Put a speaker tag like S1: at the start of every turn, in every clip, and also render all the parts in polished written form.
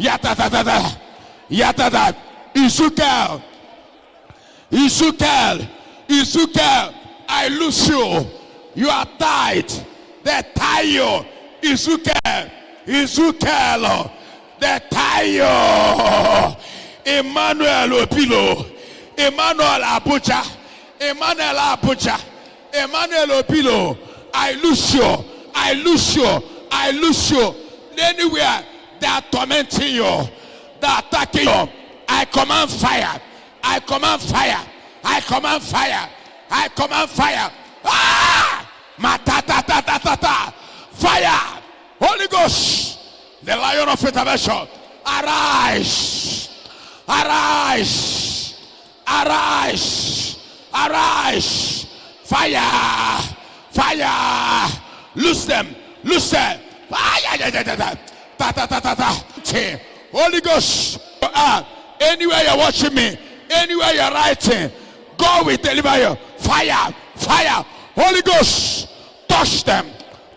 S1: Yatatata. Yatata. Ezekiel. Ezekiel. Ezekiel. I lose you. You are tied. They tie you. Ezekiel. Ezekiel. They tie you. Emmanuel Opilo. Emmanuel Abuja. Emmanuel Abuja. Emmanuel Opilo. I lose you. I lose you. I lose you. Anywhere they are tormenting you, they are attacking you. I command fire. I command fire. I command fire. I command fire. Ah! Matatatatata. Fire. Holy Ghost. The Lion of Intervention. Arise. Arise. Arise. Arise. Fire. Fire. Loose them. Loose them. Fire. Holy Ghost. Anywhere you're watching me, anywhere you're writing, God will deliver you. Fire. Fire. Holy Ghost. Touch them.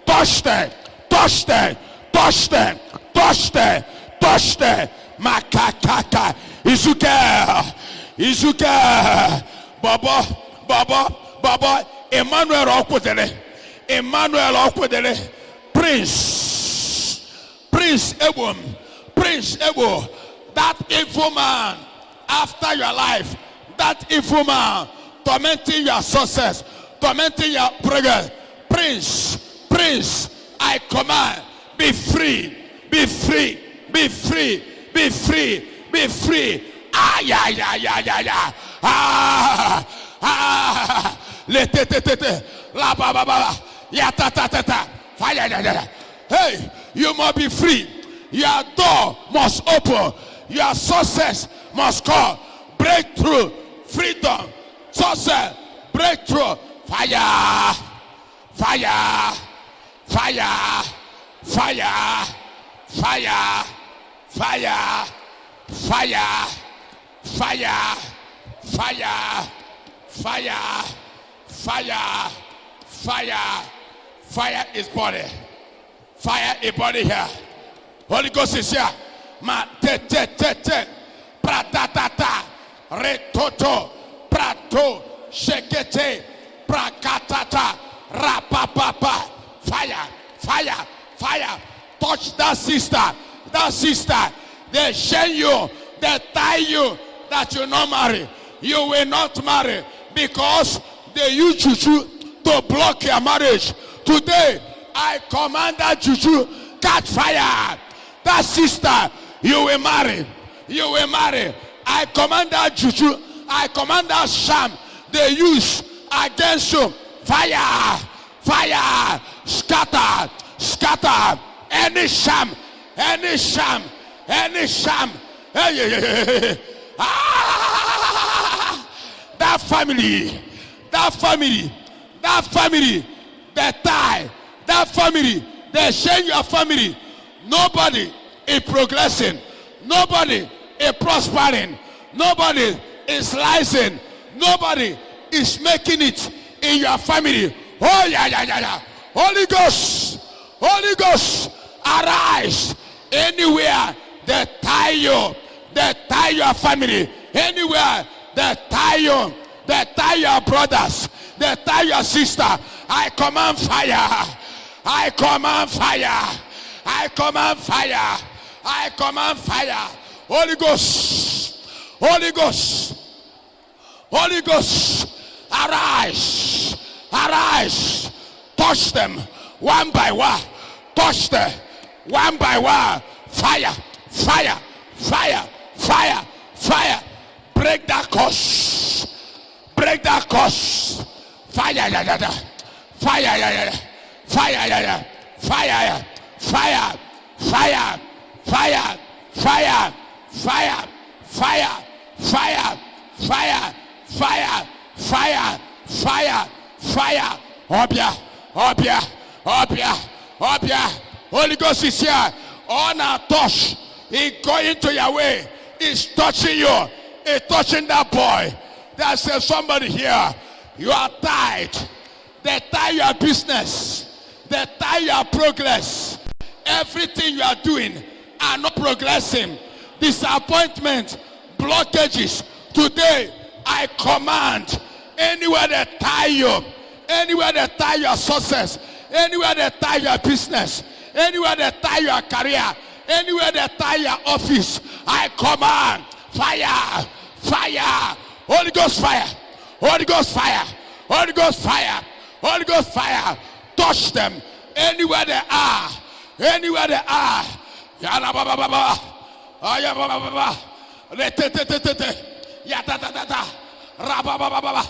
S1: Touch them. Touch them. Touch them. Touch them. Touch them. Makakaka. Ezekiel. Ezekiel. Baba. Baba. Baba. Emmanuel Okudele. Emmanuel Okudele. Prince. Prince Ebon. Prince Ebo. That evil man after your life. That evil man tormenting your success. Tormenting your progress. Prince. Prince. I command. Be free. Be free. Be free. Be free. Be free. Ah, yeah, yeah, yeah, yeah, yeah. Ah, ah. Le te te te te. La ba ba ba. Ya ta ta ta ta. Fire, ya ya ya. Hey, you must be free. Your door must open. Your success must come. Breakthrough. Freedom. Success. Breakthrough. Fire. Fire. Fire. Fire. Fire. Fire. Fire. Fire. Fire. Fire. Fire. Fire. Fire is body. Fire is body here. Holy Ghost is here. Ma te te te te. Pratatata. Retoto. Prato. Shekete. Prakatata. Rapapapa. Fire. Fire. Fire. Touch that sister. That sister. They shame you. They tie you that you not marry. You will not marry because they use juju to block your marriage. Today, I command that juju catch fire. That sister, you will marry. You will marry. I command that juju. I command that sham they use against you. Fire. Fire. Scatter. Scatter. Any sham. Any sham. Any sham. Hey, hey, hey, hey. Ah! That family. That family. That family. They tie. That family. They shame your family. Nobody is progressing. Nobody is prospering. Nobody is rising. Nobody is making it in your family. Oh, yeah, yeah, yeah, yeah. Holy Ghost. Holy Ghost. Arise. Anywhere they tie you. They tie your family. Anywhere they tie you. They tie your brothers. They tie your sister. I command fire. I command fire. I command fire. I command fire. Holy Ghost. Holy Ghost. Holy Ghost. Arise. Arise. Touch them one by one. Touch them one by one. Fire. Fire. Fire. Fire. Fire. Break that curse. Break that curse. Fire. Ya, ya, ya. Fire. Ya, ya, ya. Fire. Ya, ya. Fire. Fire. Fire. Fire. Fire. Fire. Fire. Fire. Fire. Fire. Fire. Fire. Fire. Obia. Obia. Obia. Obia. Holy Ghost is here. On our touch. He going to your way. He's touching you. He's touching that boy. There's somebody here. You are tied. They tie your business. They tie your progress. Everything you are doing are not progressing. Disappointment, blockages. Today, I command anywhere they tie you, anywhere they tie your success, anywhere they tie your business, anywhere they tie your career, anywhere they tie your office, I command fire, fire, Holy Ghost fire, Holy Ghost fire, Holy Ghost fire, Holy Ghost fire. Touch them anywhere they are, anywhere they are. Yala baba baba, aya baba baba, retetetetete, yata tata, raba baba baba,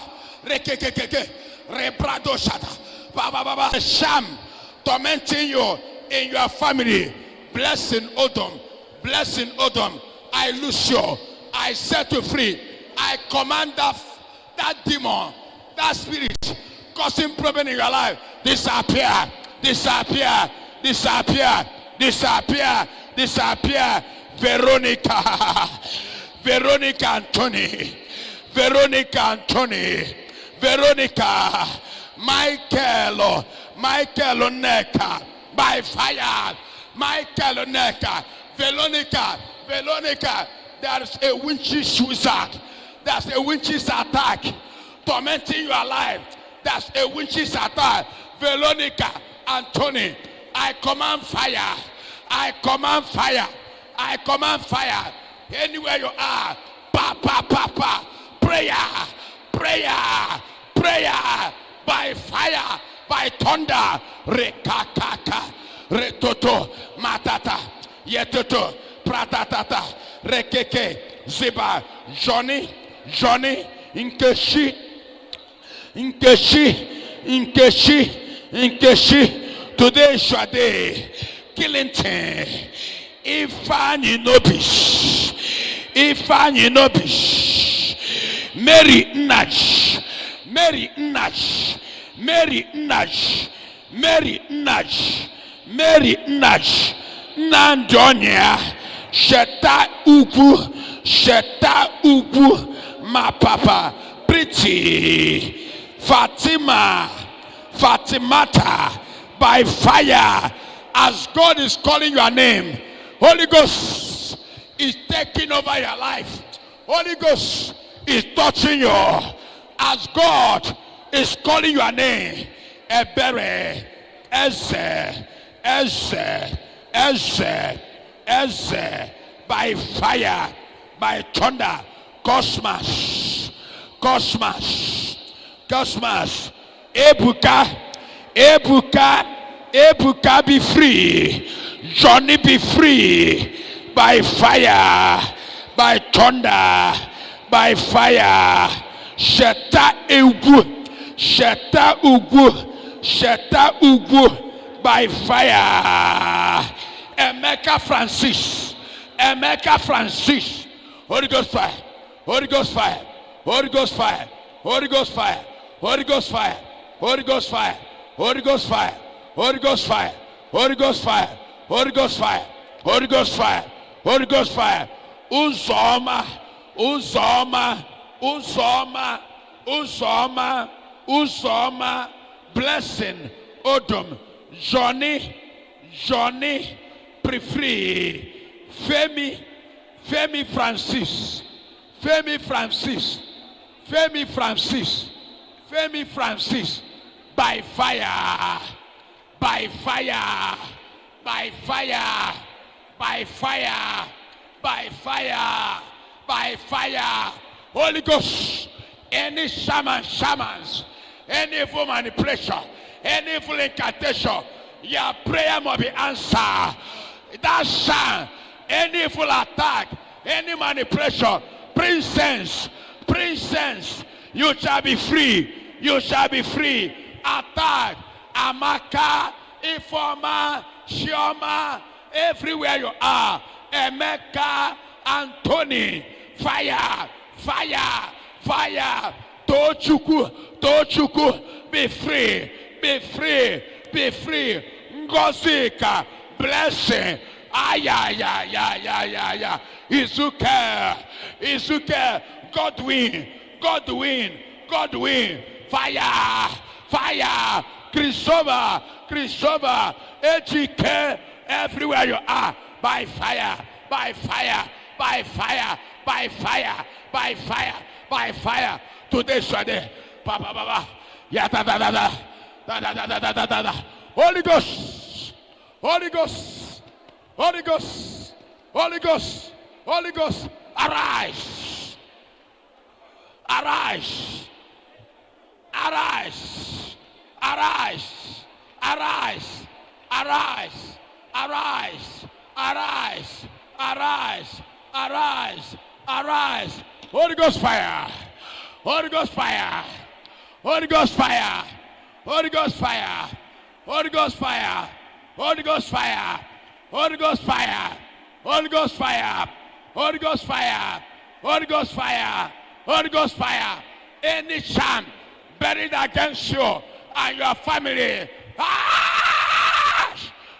S1: rekekeke, rebrado shata, baba baba. Sham tormenting you in your family. Blessing Odom, blessing Odom. I loose you, I set you free. I command that demon, that spirit causing problem in your life, disappear, disappear, disappear, disappear, disappear. Veronica, Veronica Anthony, Veronica Anthony, Veronica, Michael, Michael Oneka, by fire, Michael Oneka, Veronica, Veronica. There's a witch's wizard, there's a witch's attack tormenting your life. That's a witch's attack. Veronica Anthony, I command fire. I command fire. I command fire. Anywhere you are, pa pa pa pa. Prayer, prayer, prayer. By fire, by thunder. Rekakaka, retoto, matata, yetoto, pratatata, rekeke, ziba, Johnny, Johnny, Nkeshi. Nkeshi, today is your day. Killington, Ifeanyi Nobish, Mary Nnach, Nandonia, Sheta Ugwu, my papa, pretty. Fatimata, by fire, as God is calling your name, Holy Ghost is taking over your life. Holy Ghost is touching you, as God is calling your name. Ebere, Eze, by fire, by thunder, Cosmos, Ebuka be free, Johnny be free, by fire, by thunder, by fire. Sheta Ugwu, by fire. Emeka Francis, Holy Ghost fire, Holy Ghost fire, Holy Ghost fire, Holy Ghost fire, Holy Ghost fire, Holy Ghost fire, Holy Ghost fire, Holy Ghost fire, Holy Ghost fire, Holy Ghost fire, Holy Ghost fire, Holy Ghost fire. Uzoma, blessing Odom, Johnny, Prefree, Femi Francis, by fire, by fire, by fire, by fire, by fire, by fire. Holy Ghost, any shamans, any evil manipulation, any evil incantation, your prayer must be answered. That sham, any evil attack, any manipulation, princess, you shall be free. You shall be free. Attack, Amaka, Informa, Shioma, everywhere you are. Emeka, Anthony, fire, fire, fire. Tochuku, be free, be free, be free. Ngozika, blessing. Ay. Izuke, Godwin, fire, Christopher, Ejike, everywhere you are, by fire, by fire, by fire, by fire, by fire, by fire. Today, Sunday. Ba ba ba ba. Ya da da da da. Da da da da da da da. Holy Ghost. Holy Ghost. Holy Ghost. Holy Ghost. Holy Ghost. Arise. Arise. Arise. Arise. Arise. Arise. Arise. Arise. Arise. Arise. Arise. Holy Ghost fire. Holy Ghost fire. Holy Ghost fire. Holy Ghost fire. Holy Ghost fire. Holy Ghost fire. Holy Ghost fire. Holy Ghost fire. Holy Ghost fire. Holy Ghost fire. Holy Ghost fire. Any charm buried against you and your family. Ah!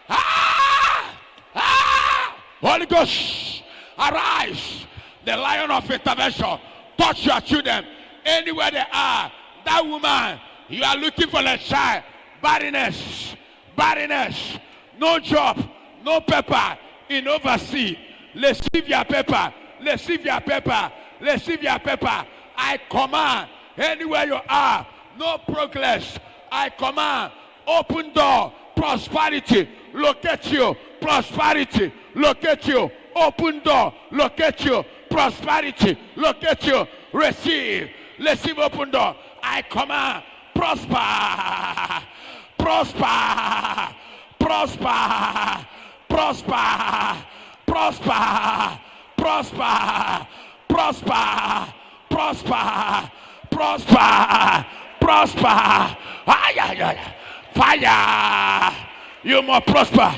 S1: Ah! Ah! Holy Ghost, arise. The lion of intervention. Touch your children anywhere they are. That woman, you are looking for a child. Barrenness. Barrenness. No job. No paper. In overseas. Receive your paper. Receive your paper. Receive your paper. I command anywhere you are. No progress. I command open door. Prosperity. Locate you. Prosperity. Locate you. Open door. Locate you. Prosperity. Locate you. Receive. Receive open door. I command. Prosper. Prosper. Prosper. Prosper. Prosper. Prosper. Prosper. Prosper. Prosper. Prosper. Fire. You must prosper.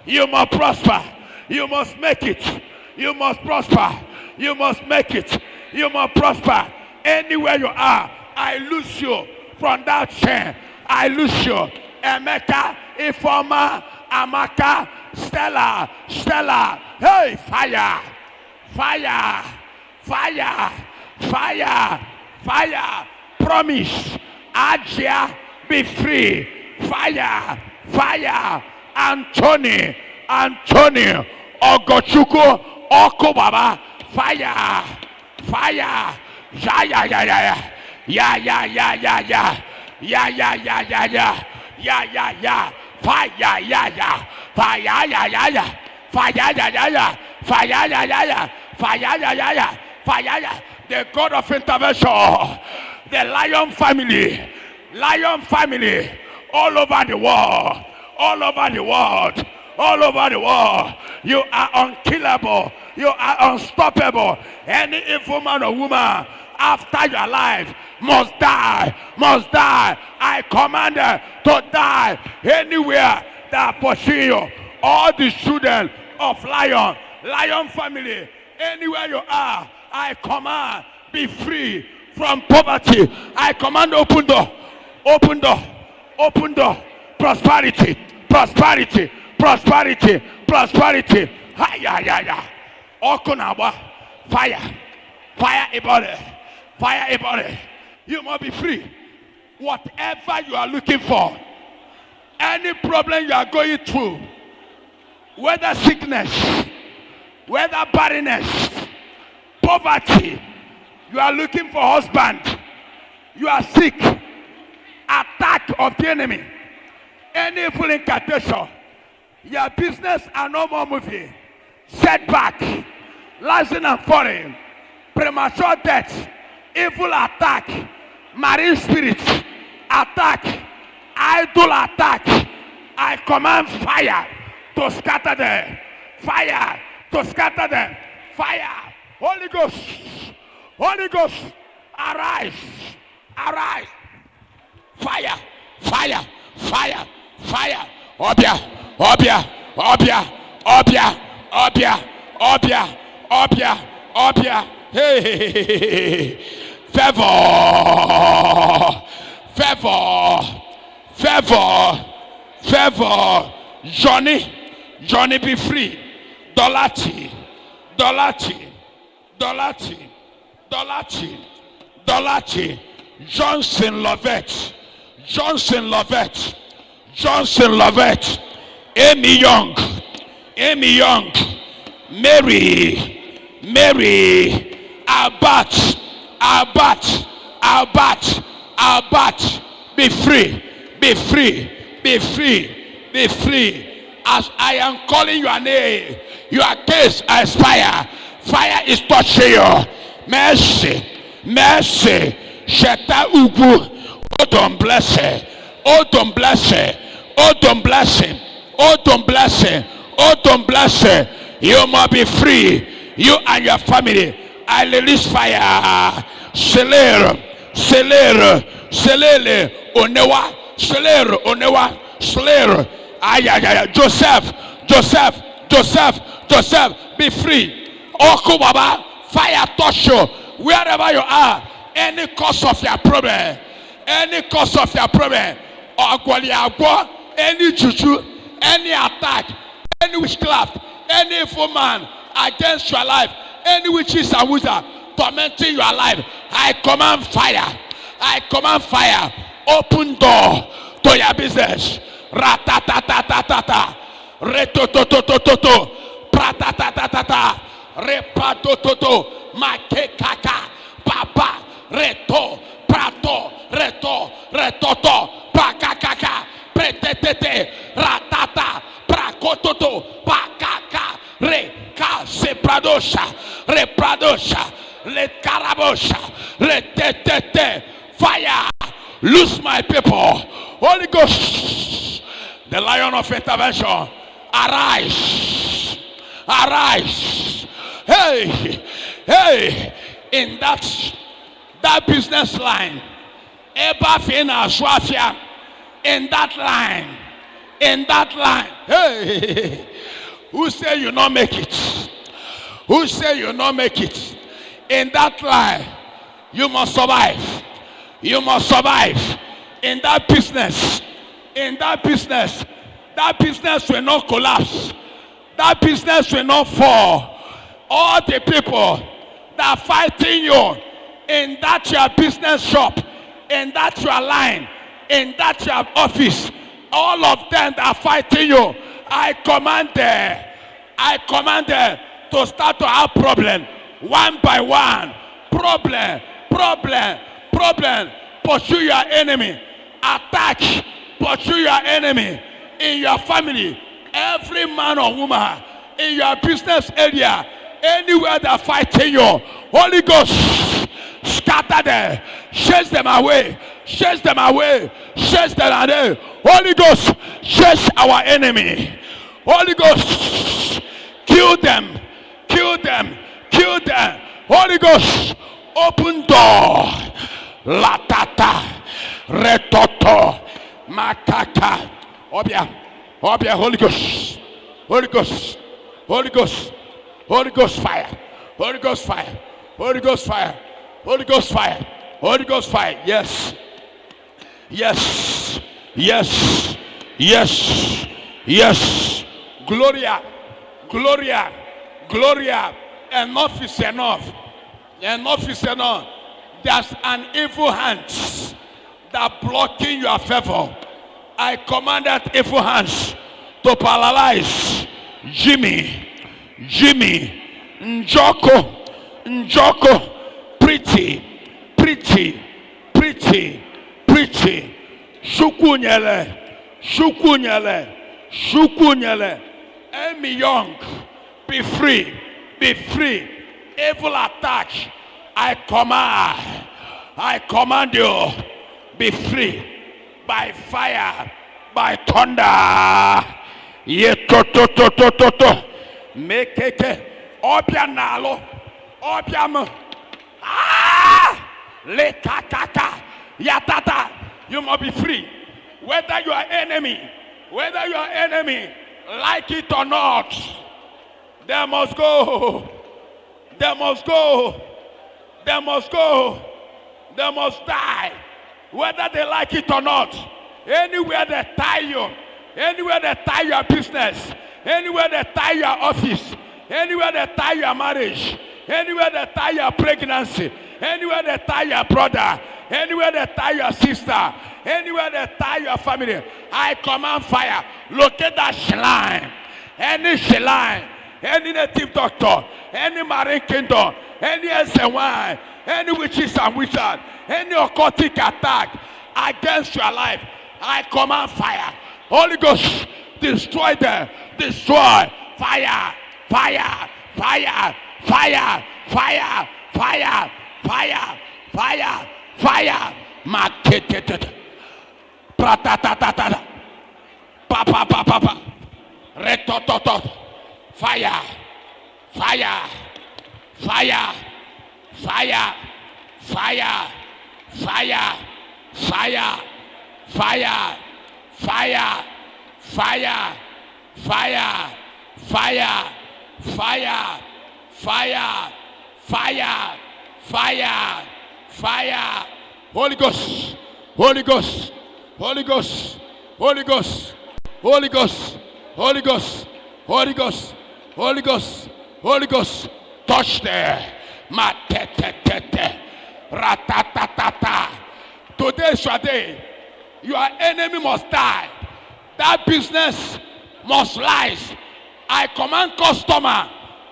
S1: You must prosper. You must make it. You must prosper. You must make it. You must prosper. Anywhere you are, I loose you from that chain. I loose you. Emeka, Ifoma, Amaka, Stella, Stella. Hey, fire. Fire. Fire. Fire. Fire. Promise. Adia, be free. Fire. Fire. Anthony. Anthony. Ogochuku. Okobaba. Fire. Fire. Ya ya ya ya ya ya ya ya ya ya ya ya ya ya ya ya ya fire ya ya fire ya ya ya fire ya ya ya fire ya ya ya fire ya ya ya fire ya. The God of intervention, the lion family, all over the world, all over the world, all over the world. You are unkillable. You are unstoppable. Any evil man or woman after your life must die, must die. I command them to die anywhere that pursue you. All the children of lion family, anywhere you are, I command, be free from poverty. I command open door, open door, open door, prosperity, prosperity, prosperity, prosperity. Hi-ya-ya-ya. Okunawa, fire, fire a body, fire a body. You must be free. Whatever you are looking for, any problem you are going through, whether sickness, whether barrenness, poverty, you are looking for husband, you are sick, attack of the enemy, any evil incantation, your business are no more moving, setback, rising and falling, premature death, evil attack, marine spirits attack, idol attack. I command fire to scatter them, fire to scatter them, fire. Holy Ghost, Holy Ghost, arise, arise, fire, fire, fire, fire. Obia, Obia, Obia, Obia, Obia, Obia, Obia, Obia. Hey, favor, favor, favor, favor. Johnny, be free. Dolati, Dolati, Dolati, Dolati, Dolati. Johnson Lovett, Johnson Lovett, Johnson Lovett. Amy Young, Amy Young, Mary, Albert, be free, be free, be free, be free. As I am calling your name, your case expire. Fire is touching you. Mercy, mercy. Sheta ugu. Oh, don't bless it. Oh, don't bless it. Oh, don't bless it. Oh, don't bless it. Oh, don't bless it. You must be free. You and your family. I release fire. Selere, onewa, selere, onewa, selere. Joseph, be free. Oku Baba, fire touch you wherever you are. Any cause of your problem, any any juju, any attack, any witchcraft, any evil man against your life, any witches and wizards tormenting your life, I command fire. Open door to your business. Ratatatatata, retototototo, pratatatata, repatototo, makekaka, papa, reto, prato, retoto, pakakaka, pretetete, ratata, prakototo, pakaka, reka, repradosha, let karabosha, let tetete, fire, loose my people, Holy Ghost, the lion of intervention, arise, hey, in that business line, in that line, hey, who say you not make it? In that line, you must survive. In that business, that business will not collapse. That business will not fall. All the people that are fighting you in that your business shop, in that your line, in that your office, all of them that are fighting you, I command them to start to have problem one by one. Problem. Pursue your enemy. Attack. Pursue your enemy in your family. Every man or woman in your business area, anywhere they're fighting you, Holy Ghost, scatter them, chase them away. Holy Ghost, chase our enemy. Holy Ghost, kill them. Holy Ghost, open door. Latata, retoto, makaka, obia, Holy Ghost, fire, yes, Gloria, enough is enough. There's an evil hand that blocking your favor. I command that evil hands to paralyze Jimmy, Njoko, pretty, Shukunyele, Amy Young, be free, evil attack, I command you, be free, by fire, by thunder, make it, obianalo, lekakaka, yatata, you must be free, whether you are enemy, like it or not, they must go, they must die, whether they like it or not. Anywhere they tie you, anywhere they tie your business, anywhere they tie your office, anywhere they tie your marriage, anywhere they tie your pregnancy, anywhere they tie your brother, anywhere they tie your sister, anywhere they tie your family, I command fire. Locate that shrine. any Sheline, any native doctor, any marine kingdom, any SNY, any witches and wizards, any occultic attack against your life, I command fire. Holy Ghost, destroy them. Destroy. Fire. Fire. Fire. Fire. Fire. Fire. Fire. Fire. Fire. Makete. Pratatatata. Papa papa papa. Retototot. Fire. Fire. Fire. Fire. Fire. Fire. Fire. Fire. Fire. Fire. Fire. Fire. Fire. Fire. Fire. Fire. Fire. Holy Ghost. Holy Ghost. Holy Ghost. Holy Ghost. Holy Ghost. Holy Ghost. Holy Ghost. Holy Ghost. Holy Ghost. Touch there. Matetete. Ratatatata. Today is your day. Your enemy must die. That business must rise. I command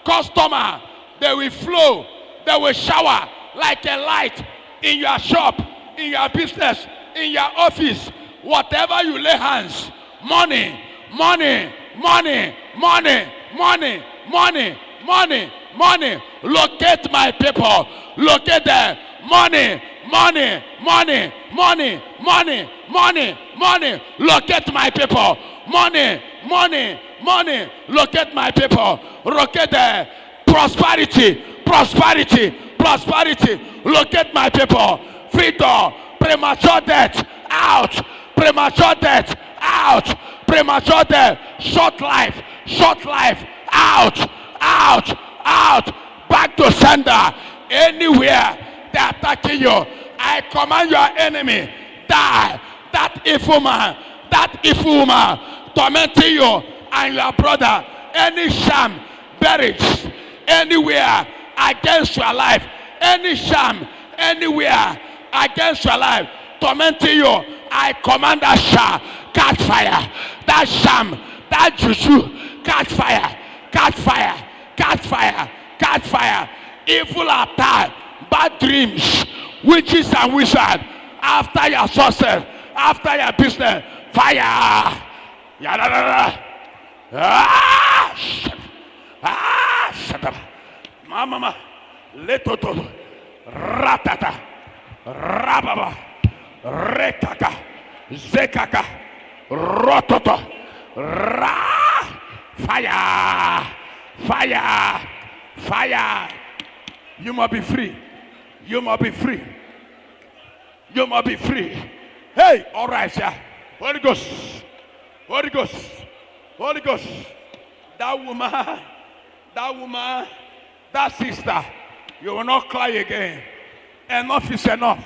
S1: customer, they will flow, they will shower like a light in your shop, in your business, in your office, whatever you lay hands. Money, money, money, money, money, money, money, money. Locate my people. Locate them. Money, money, money, money, money, money, money. Locate my people. Money, money, money. Locate my people. Locate them. Prosperity, prosperity, prosperity. Locate my people. Freedom, premature death, out. Premature death, out. Premature death, short life, out, out, out. Back to sender. Anywhere they're attacking you, I command your enemy, die. That evil woman tormenting you and your brother, any sham buried anywhere against your life, any sham anywhere against your life tormenting you, I command that sham catch fire. That sham, that juju, catch fire, catch fire, catch fire, catch fire. Evil attack, bad dreams, witches and wizards, after your success, after your business, fire. Yadadada. Shut up. Mama, letoto, ratata, rababa, rekaka, zekaka, rototo, fire, fire, fire. You must be free. You must be free. You must be free. Hey, all right, sir. Holy Ghost. Holy Ghost. Holy Ghost. That woman, that sister, you will not cry again. Enough is enough.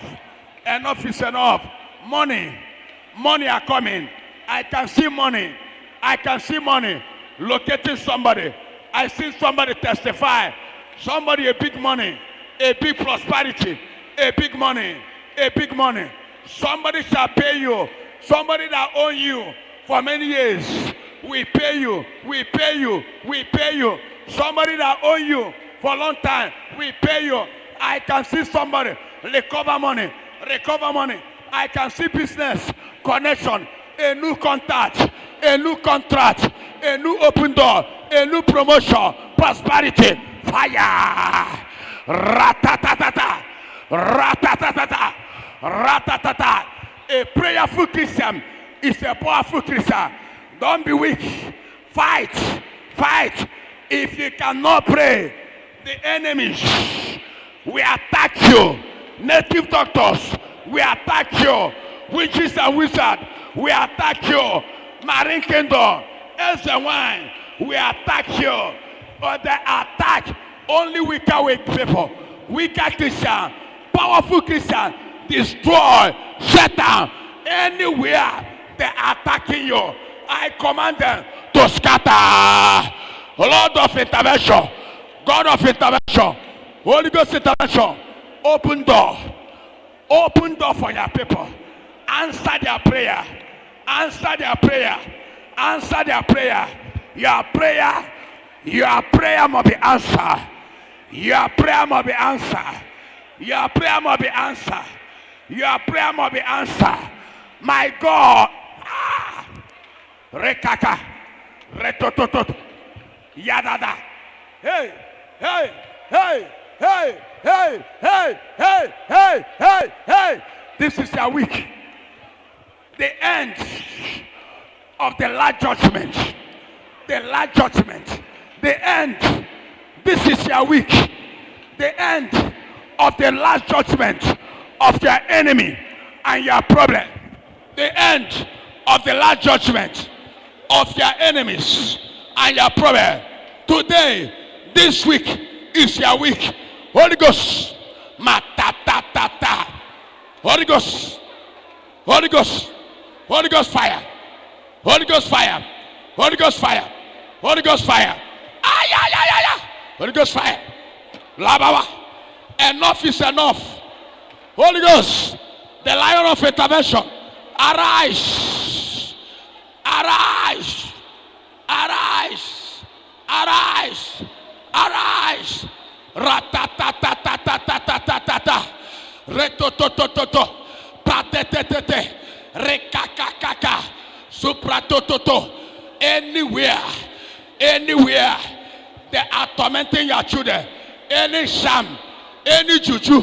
S1: Enough is enough. Money are coming. I can see money. I can see money locating somebody. I see somebody testify. Somebody a big money, a big prosperity, a big money, a big money. Somebody shall pay you. Somebody that own you for many years. We pay you, we pay you, we pay you. Somebody that own you for a long time, we pay you. I can see somebody recover money, recover money. I can see business, connection, a new contact, a new contract, a new open door, a new promotion, prosperity, fire. Ratatata, ratatata, ratatata. A prayerful Christian is a powerful Christian. Don't be weak. Fight, fight. If you cannot pray, the enemies will attack you. Native doctors will attack you. Witches and wizards will attack you. Marine kingdom, else and wine will attack you. But they attack only weak people. Weaker Christian, powerful Christian, destroy, shut down. Anywhere they are attacking you, I command them to scatter. Lord of intervention, God of intervention, Holy Ghost intervention, open door for your people. Answer their prayer, answer their prayer, answer their prayer. Your prayer must be answered. Your prayer must be answered. Your prayer must be answered. Your prayer must be answered. My God. Rekaka. Retototot. Yadada. Hey, hey, hey, hey, hey, hey, hey, hey, hey, hey. This is your week. The end of the last judgment. The last judgment. The end. This is your week. The end of the last judgment of your enemy and your problem. The end of the last judgment of your enemies and your problem. Today, this week is your week. Holy Ghost. Matatatata. Holy Ghost. Holy Ghost. Holy Ghost fire. Holy Ghost fire. Holy Ghost fire. Holy Ghost fire. Ay, ay, ay, ay, ay. Holy Ghost fire. Labawa. Enough is enough. Holy Ghost, the lion of intervention. Arise. Arise. Arise. Arise. Arise. Ratatatatatatatata. Retototototo. Pratetetete. Rekakakaka. Supratototo. Anywhere they are tormenting your children, any sham, any juju,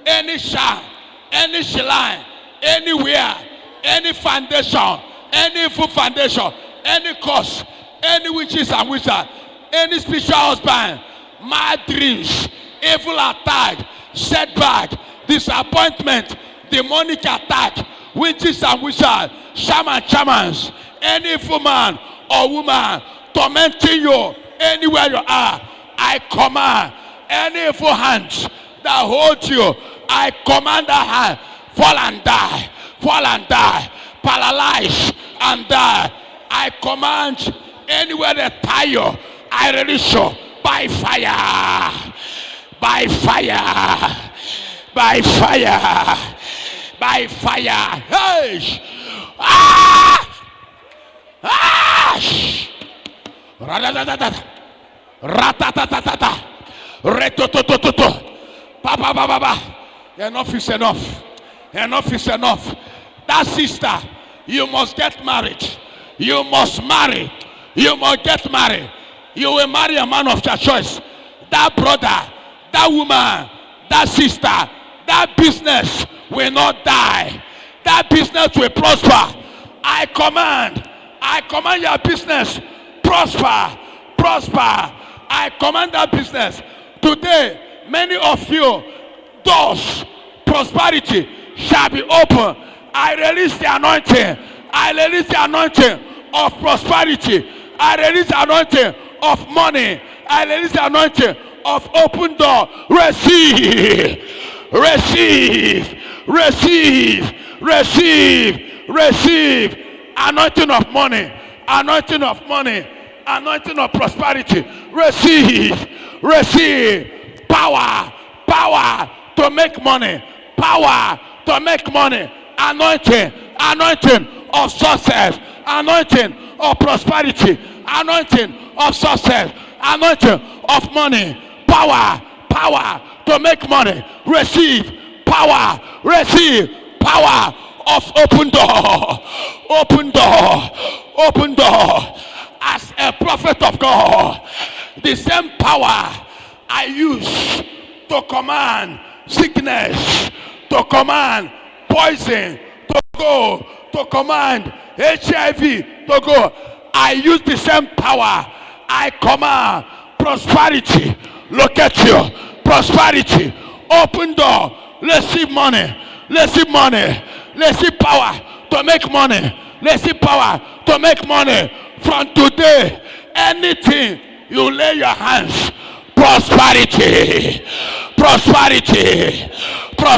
S1: any sham, any shrine, anywhere, any foundation, any evil foundation, any curse, any witches and wizards, any spiritual husband, mad dreams, evil attack, setback, disappointment, demonic attack, witches and wizards, shamans, any evil man or woman tormenting you anywhere you are, I command any evil hands that hold you, I command that hand, fall and die, paralyze and die. I command anywhere they tie you, I release you by fire, by fire, by fire, by fire. Hey! Ratatatata. Retotototo. Papa baba. Enough is enough. Enough is enough. That sister, you must get married. You must marry. You must get married. You will marry a man of your choice. That brother, that woman, that sister, that business will not die. That business will prosper. I command your business prosper. I command that business. Today, many of you, doors, prosperity shall be open. I release the anointing. I release the anointing of prosperity. I release the anointing of money. I release the anointing of open door. Receive. Anointing of money. Anointing of money. Anointing of prosperity. Receive power to make money. Power to make money. Anointing of success. Anointing of prosperity. Anointing of success. Anointing of money. Power to make money. Receive power of open door. As a prophet of God, the same power I use to command sickness, to command poison, to go, to command HIV, to go. I use the same power. I command prosperity. Locate you. Prosperity. Open door. Receive money. Receive power to make money. Receive power to make money. From today, anything you lay your hands, prosperity. Prosperity. Prayer.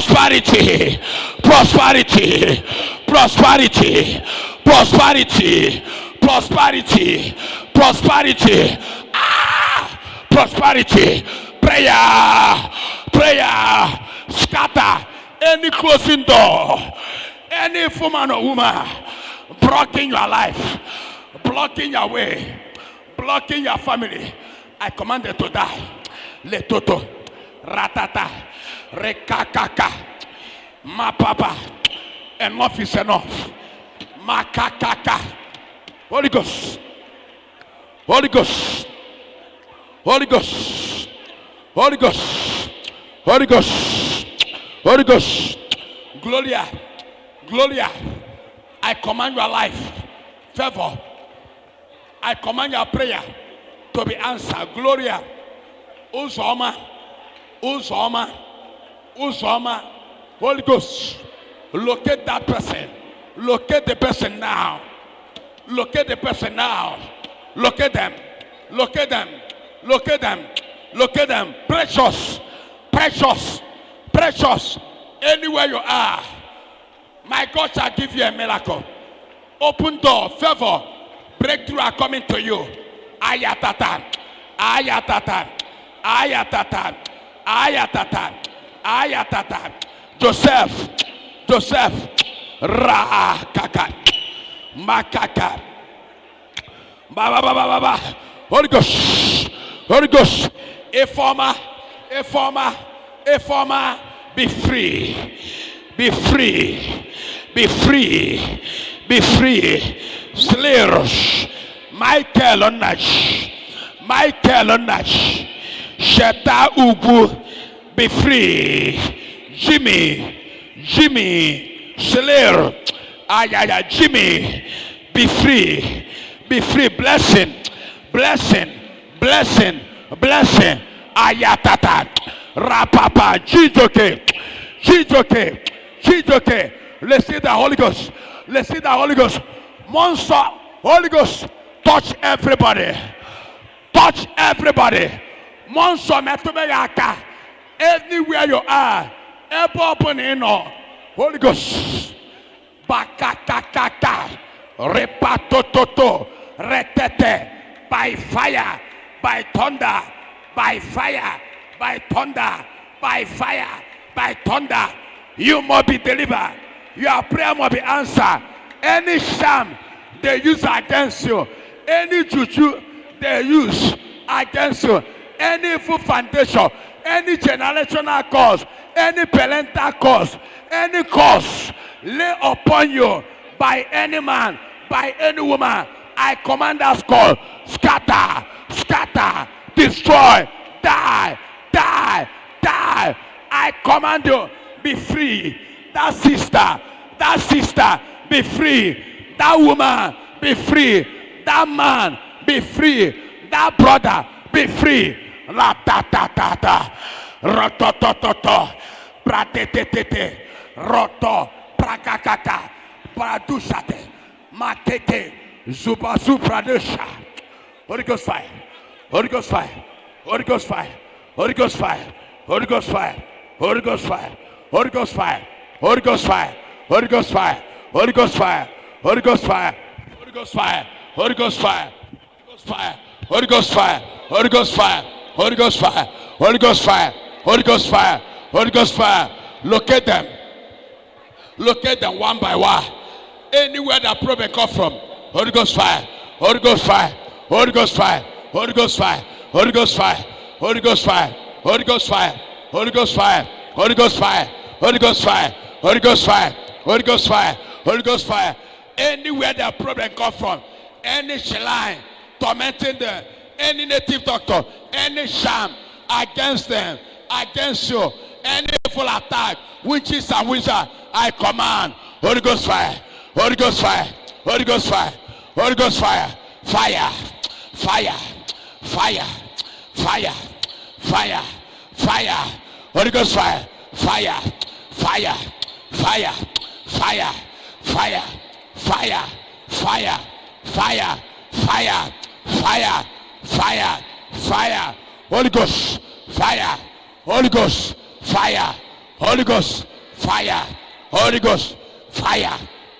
S1: Scatter any closing door, any woman or woman blocking your life, blocking your way, blocking your family, I command it to die. Letoto, ratata, rekakaka, mapapa. Enough is enough. Makakaka. Holy Ghost. Holy Ghost. Holy Ghost. Holy Ghost. Holy Ghost. Holy Ghost. Gloria. Gloria. I command your life. Favor. I command your prayer to be answered. Gloria. Uzoma. Uzoma. Uzoma. Holy Ghost. Locate that person. Locate the person now. Locate the person now. Locate them. Locate them. Locate them. Locate them. Precious. Precious. Precious. Anywhere you are, my God shall give you a miracle. Open door. Favor. Breakthrough are coming to you. Ayatata. Ayatata. Ayatata. Ayatata. Ayatata. Joseph. Joseph, Ra Kaka, Makaka, Baba Baba Baba, Holy Ghost, Holy Ghost, a former, be free, be free, be free, be free, Slayers, Michael Onach, Sheta Ugu, be free, Jimmy, Slayer, Jimmy, be free, blessing, Ayatata, Rapapa, Chijoke, let's see the Holy Ghost, Monster, Holy Ghost, touch everybody, Monster, Metumeyaka, anywhere you are, open in all. Holy Ghost. Bakakakaka. Repatototo. Retete. By fire. By thunder. By fire. By thunder. By fire. By thunder. You must be delivered. Your prayer must be answered. Any sham they use against you. Any juju they use against you. Any evil foundation. Any generational cause. Any parental cause, any cause lay upon you by any man, by any woman, I command us call, scatter, destroy, die. I command you, be free. That sister, be free. That woman, be free. That man, be free. That brother, be free. Ra-ta-ta-ta-ta. Rototototo. Pratetete, roto, prakakaka, pradushate, matete, zubazu pradesha. Holy Ghost fire, Holy Ghost fire, Holy Ghost fire, Holy Ghost fire, Holy Ghost fire, Holy Ghost fire, Holy Ghost fire, Holy Ghost fire, Holy Ghost fire, Holy Ghost fire, Holy Ghost fire, Holy Ghost fire, Holy Ghost fire, Holy Ghost fire, Holy Ghost fire, Holy Ghost fire, Holy Ghost fire, Holy Ghost fire. Holy Ghost fire, locate them one by one. Anywhere that problem come from, Holy Ghost fire, Holy Ghost fire, Holy Ghost fire, Holy Ghost fire, Holy Ghost fire, Holy Ghost fire, Holy Ghost fire, Holy Ghost fire, Holy Ghost fire, Holy Ghost fire, Holy Ghost fire, Holy Ghost fire, Holy Ghost fire. Anywhere that problem come from, any shrine tormenting them, any native doctor, any sham against them, against you. Any evil attack, witches and wizards, I command, Holy Ghost fire, Holy Ghost fire, Holy Ghost fire, Holy Ghost fire, fire, Holy Ghost fire, fire, Holy Ghost fire, Holy Ghost fire, Holy Ghost fire, Holy Ghost fire, Holy Ghost fire,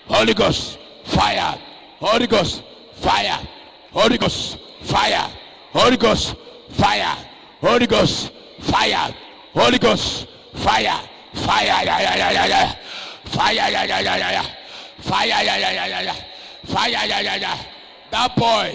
S1: Holy Ghost fire, Holy Ghost fire, Holy Ghost fire, Holy Ghost fire, Holy Ghost fire, fire, fire, that boy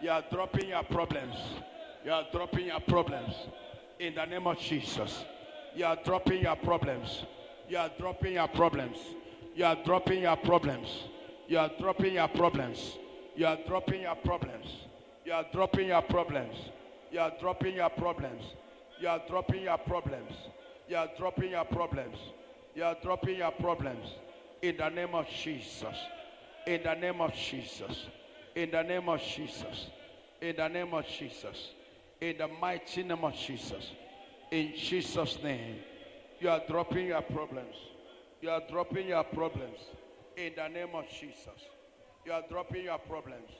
S1: You are dropping your problems. You are dropping your problems. In the name of Jesus. You are dropping your problems. You are dropping your problems. You are dropping your problems. You are dropping your problems. You are dropping your problems. You are dropping your problems. You are dropping your problems. You are dropping your problems. You are dropping your problems. You are dropping your problems. In the name of Jesus. In the name of Jesus. In the name of Jesus. In the name of Jesus. In the mighty name of Jesus. In Jesus' name. You are dropping your problems. You are dropping your problems. In the name of Jesus. You are dropping your problems.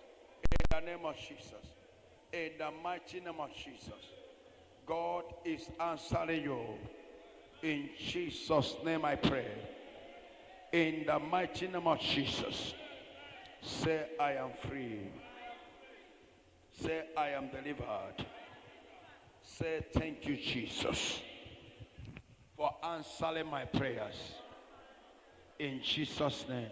S1: In the name of Jesus. In the mighty name of Jesus. God is answering you. In Jesus' name I pray. In the mighty name of Jesus. Say, I am free. Say, I am delivered. Say, thank you, Jesus, for answering my prayers. In Jesus' name.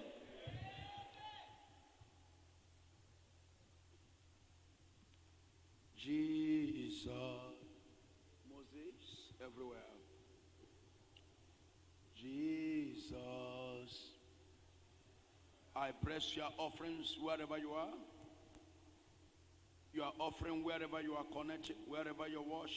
S1: Jesus. Moses everywhere. Jesus. I bless your offerings wherever you are. You are offering wherever you are connected, wherever you worship.